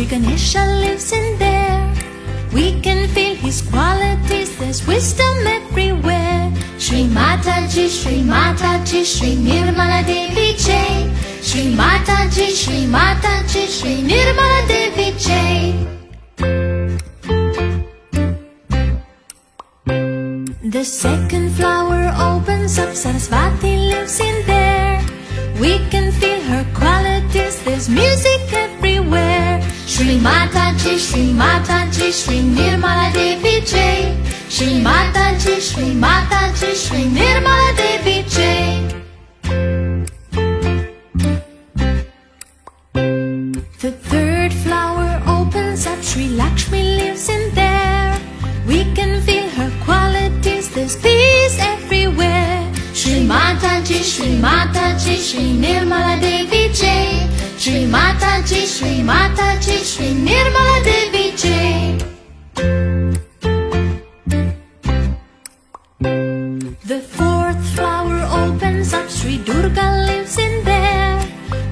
Sri Ganesha lives in there. We can feel his qualities, there's wisdom everywhere. Shri Mataji, Shri Mataji, Shri Nirmala Devi Jai. Shri Mataji, Shri Mataji, Shri Nirmala Devi Jai. The second flower opens up, Saraswati lives in there. We can feel her qualities, there's music everywhere. Shri Mataji, Shri Mataji, Shri Nirmala Devi Jai. Shri Mataji, Shri Mataji, Shri Nirmala Devi Jai. The third flower opens up, Shri Lakshmi lives in there. We can feel her qualities, there's peace everywhere. Shri Mataji, Shri Mataji, Shri Nirmala Devi Jai. Shri Mataji, Shri Mataji, Shri Nirmala Devi Jai. The fourth flower opens up, Shri Durga lives in there.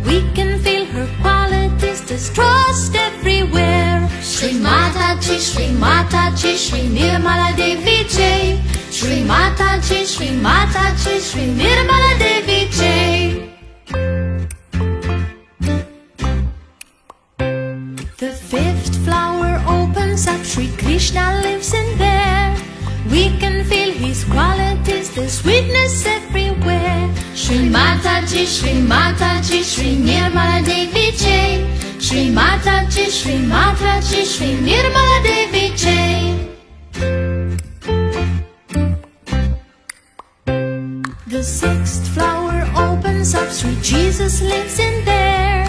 We can feel her qualities, there's trust everywhere. Shri Mataji, Shri Mataji, Shri Nirmala Devi Jai. Shri Mataji, Shri Mataji, Shri Nirmala Devi Jai. The fifth flower opens up, Shri Krishna lives in there. We can feel his qualities, there's sweetness everywhere. Shri Mataji, Shri Mataji, Shri Nirmala Devi Jai. Shri Mataji, Shri Mataji, Shri Nirmala Devi Jai. The sixth flower opens up, Shri Jesus lives in there.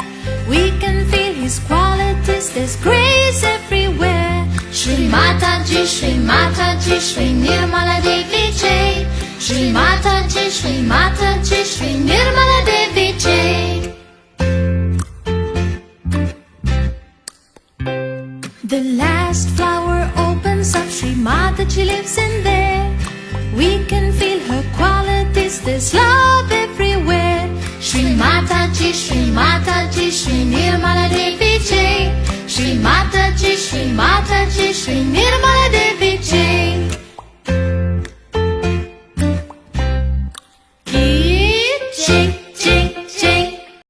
We can feel his qualities, there's grace everywhere. Shri Mataji, Shri Mataji, Shri Nirmala Devi Jai. Shri Mataji, Shri Mataji, Shri Nirmala Devi Jai. The last flower opens up, Shri Mataji lives in there. We can feel her qualities, there's love everywhere. Shri Mataji, Shri Mataji, Shri Nirmala Devi Jai. Shri Mataji, Shri Mataji, Shri Nirmala